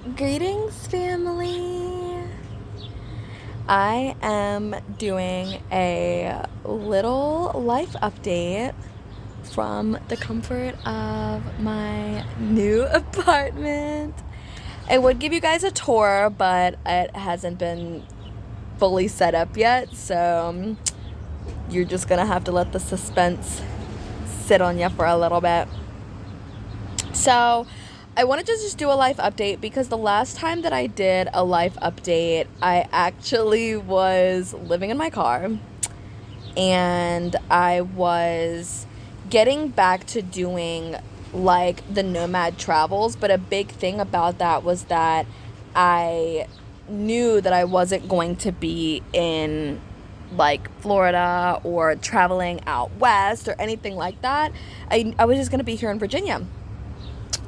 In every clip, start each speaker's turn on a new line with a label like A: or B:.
A: Greetings, family. I am doing a little life update from the comfort of my new apartment. I would give you guys a tour, but it hasn't been fully set up yet, so you're just gonna have to let the suspense sit on you for a little bit. So, I wanted to just do a life update because the last time that I did a life update, I actually was living in my car and I was getting back to doing like the nomad travels. But a big thing about that was that I knew that I wasn't going to be in like Florida or traveling out west or anything like that. I was just going to be here in Virginia.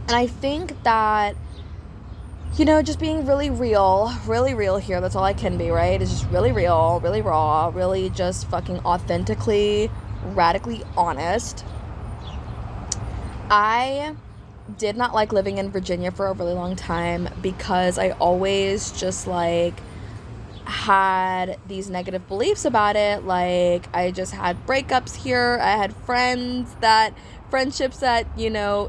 A: And I think that, just being really real here, that's all I can be, right? It's just really real, really raw, really just fucking authentically, radically honest. I did not like living in Virginia for a really long time because I always just like had these negative beliefs about it. Like, I just had breakups here. I had friendships that,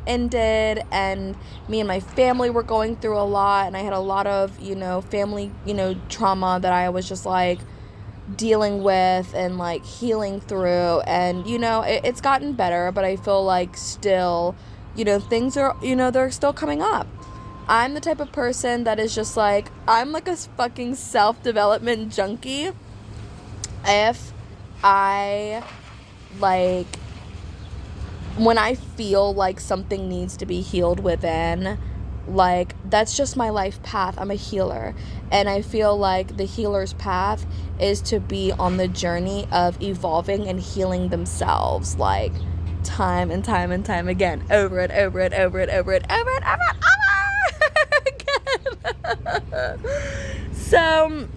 A: ended, and me and my family were going through a lot, and I had a lot of, family, trauma that I was just like dealing with and like healing through. And, it's gotten better, but I feel like still, things are, they're still coming up. I'm the type of person that is just like, I'm like a fucking self-development junkie. If I, like, when I feel like something needs to be healed within, like, that's just my life path. I'm a healer. And I feel like the healer's path is to be on the journey of evolving and healing themselves, like, time and time and time again, over and over and over and over and over and over and over again. So,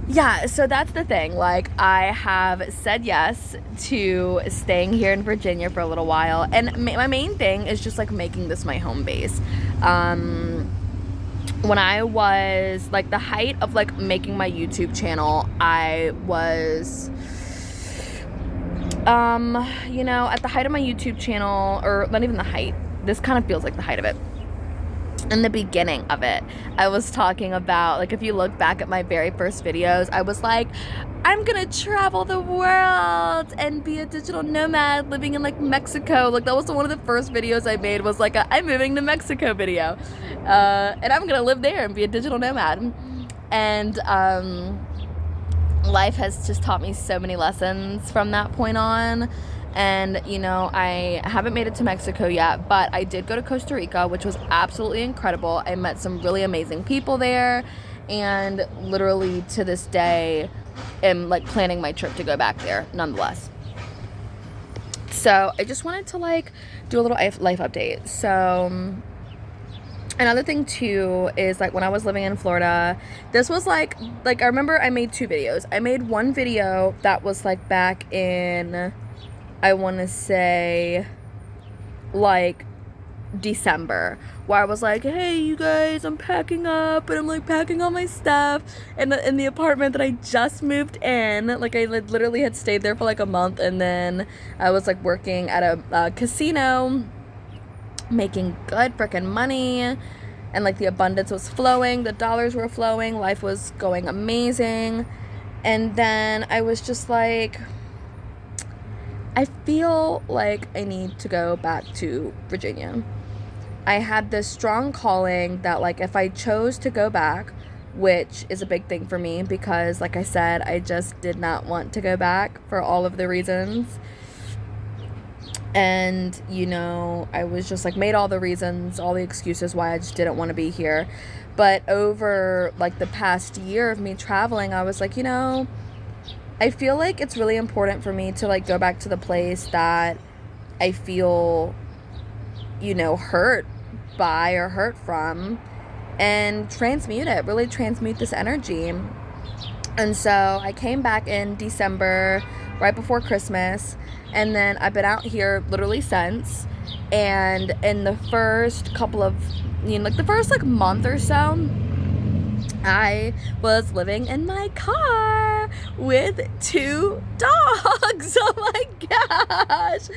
A: yeah, so that's the thing. Like, I have said yes to staying here in Virginia for a little while. And my main thing is just, like, making this my home base. When I was, like, the height of, like, making my YouTube channel, I was, at the height of my YouTube channel, or not even the height. This kind of feels like the height of it. In the beginning of it, I was talking about, like, if you look back at my very first videos, I was like, I'm gonna travel the world and be a digital nomad living in, like, Mexico. Like, that was one of the first videos I made, was like a I'm moving to Mexico video. And I'm gonna live there and be a digital nomad. And life has just taught me so many lessons from that point on. And, I haven't made it to Mexico yet, but I did go to Costa Rica, which was absolutely incredible. I met some really amazing people there, and literally to this day am, like, planning my trip to go back there nonetheless. So I just wanted to, like, do a little life update. So another thing too is, like, when I was living in Florida, this was like I remember I made 2 videos. I made one video that was, like, back in, I want to say, like, December, where I was like, hey, you guys, I'm packing up, and I'm, like, packing all my stuff in the apartment that I just moved in. Like, I literally had stayed there for, like, a month, and then I was, like, working at a casino, making good freaking money, and, like, the abundance was flowing, the dollars were flowing, life was going amazing. And then I was just like, I feel like I need to go back to Virginia. I had this strong calling that, like, if I chose to go back, which is a big thing for me because, like I said, I just did not want to go back for all of the reasons. And, I was just, like, made all the reasons, all the excuses why I just didn't want to be here. But over, like, the past year of me traveling, I was like, I feel like it's really important for me to, like, go back to the place that I feel, hurt by or hurt from, and really transmute this energy. And so I came back in December, right before Christmas, and then I've been out here literally since. And in the first couple of, like the first like month or so, I was living in my car with 2 dogs. Oh my gosh.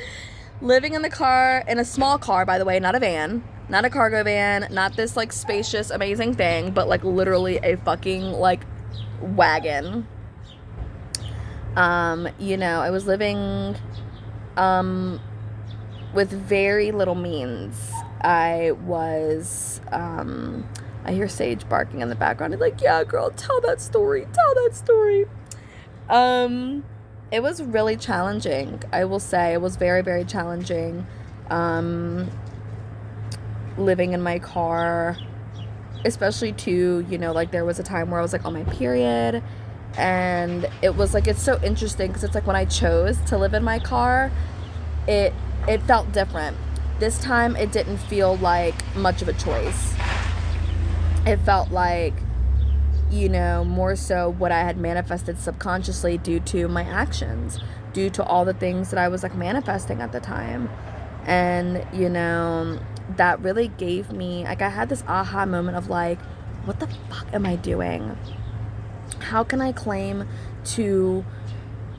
A: Living in the car, in a small car, by the way, not a van, not a cargo van, not this like spacious, amazing thing, but like literally a fucking like wagon. I was living with very little means. I was, I hear Sage barking in the background. I'm like, yeah, girl, tell that story. It was really challenging. I will say it was very, very challenging. Living in my car, especially too, like there was a time where I was like on my period, and it was like, it's so interesting because it's like when I chose to live in my car, it felt different. This time it didn't feel like much of a choice. It felt like, more so what I had manifested subconsciously due to my actions, due to all the things that I was like manifesting at the time. And, that really gave me, like, I had this aha moment of like, what the fuck am I doing? How can I claim to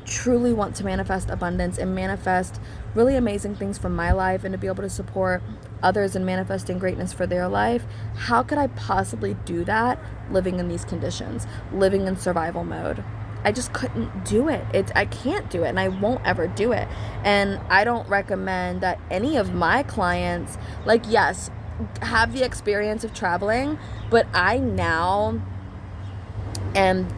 A: truly want to manifest abundance and manifest really amazing things from my life, and to be able to support others in manifesting greatness for their life? How could I possibly do that living in these conditions, living in survival mode? I just couldn't do it. I can't do it, and I won't ever do it. And I don't recommend that any of my clients, like, yes, have the experience of traveling, but I now am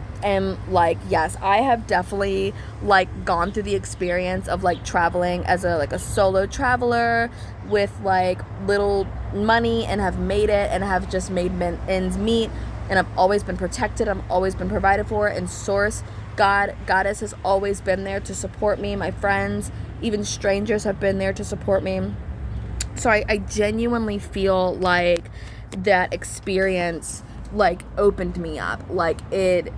A: like, yes, I have definitely like gone through the experience of like traveling as a solo traveler with like little money, and have made it, and have just made ends meet, and I've always been protected, I've always been provided for, and source, goddess has always been there to support me. My friends, even strangers, have been there to support me. So I genuinely feel like that experience like opened me up, like it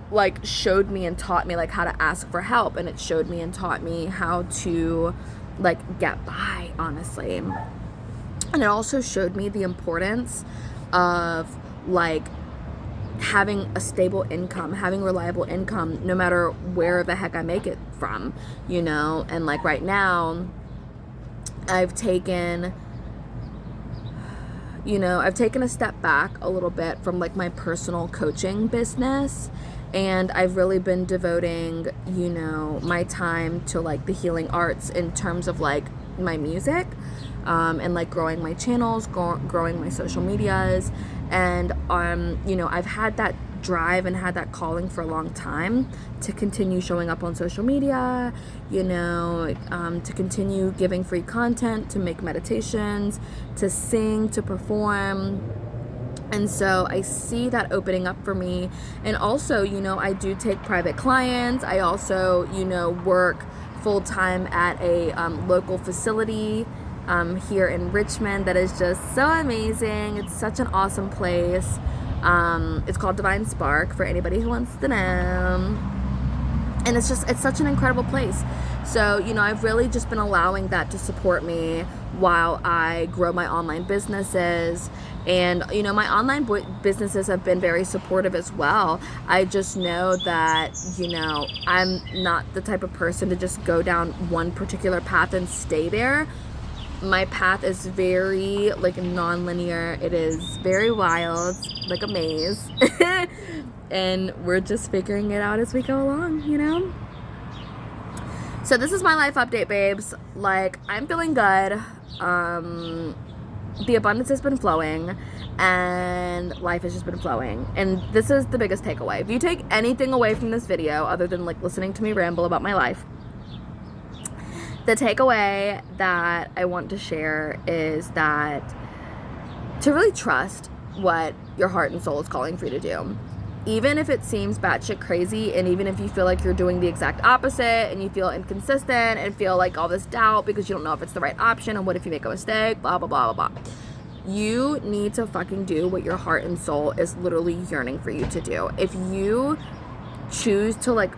A: like showed me and taught me like how to ask for help, and it showed me and taught me how to like get by, honestly. And it also showed me the importance of like having a stable income, having reliable income, no matter where the heck I make it from, and like right now I've taken a step back a little bit from like my personal coaching business, and I've really been devoting, my time to like the healing arts in terms of like my music, and like growing my channels, growing my social medias. And I've had that drive and had that calling for a long time to continue showing up on social media, to continue giving free content, to make meditations, to sing, to perform. And so I see that opening up for me. And also, I do take private clients. I also, work full-time at a local facility here in Richmond that is just so amazing. It's such an awesome place. It's called Divine Spark, for anybody who wants to know. And it's such an incredible place. So, I've really just been allowing that to support me while I grow my online businesses. And, my online businesses have been very supportive as well. I just know that, I'm not the type of person to just go down one particular path and stay there. My path is very, like, non-linear. It is very wild, like a maze. And we're just figuring it out as we go along, So this is my life update, babes. Like, I'm feeling good. The abundance has been flowing, and life has just been flowing. And this is the biggest takeaway. If you take anything away from this video other than, like, listening to me ramble about my life, the takeaway that I want to share is that to really trust what your heart and soul is calling for you to do. Even if it seems batshit crazy, and even if you feel like you're doing the exact opposite, and you feel inconsistent and feel like all this doubt because you don't know if it's the right option, and what if you make a mistake, blah, blah, blah, blah, blah. You need to fucking do what your heart and soul is literally yearning for you to do. If you choose to like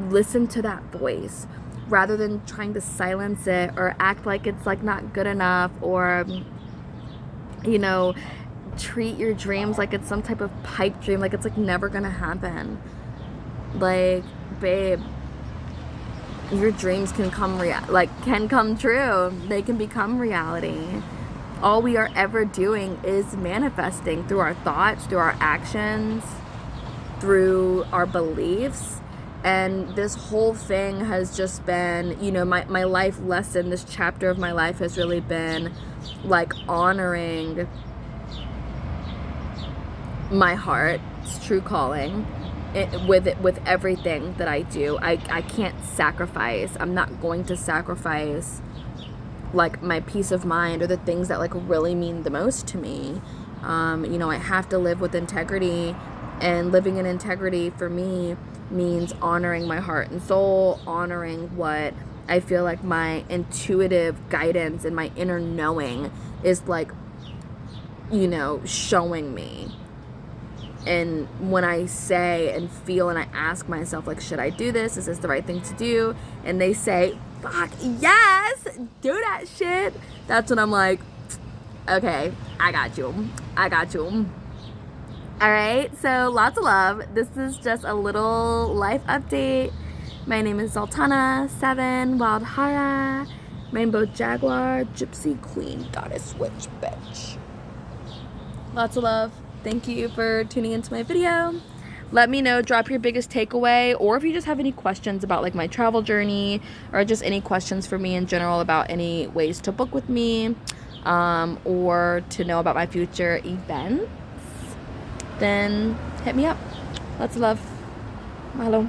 A: listen to that voice, rather than trying to silence it or act like it's like not good enough, or you know, treat your dreams like it's some type of pipe dream, like it's like never gonna happen. Like, babe, your dreams can come true. They can become reality. All we are ever doing is manifesting through our thoughts, through our actions, through our beliefs. And this whole thing has just been, you know, my life lesson, this chapter of my life has really been like honoring my heart's true calling with everything that I do. I can't sacrifice. I'm not going to sacrifice like my peace of mind or the things that like really mean the most to me. You know, I have to live with integrity, and living in integrity for me means honoring my heart and soul, honoring what I feel like my intuitive guidance and my inner knowing is like, you know, showing me. And when I say and feel and I ask myself, like, should I do this? Is this the right thing to do? And they say, fuck, yes, do that shit. That's when I'm like, okay, I got you. All right, so lots of love. This is just a little life update. My name is Zaltana, 7, Wild Hara, Rainbow Jaguar, Gypsy Queen, Goddess Witch Bitch. Lots of love. Thank you for tuning into my video. Let me know, drop your biggest takeaway, or if you just have any questions about like my travel journey, or just any questions for me in general about any ways to book with me, or to know about my future events, then hit me up. Lots of love. Mahalo.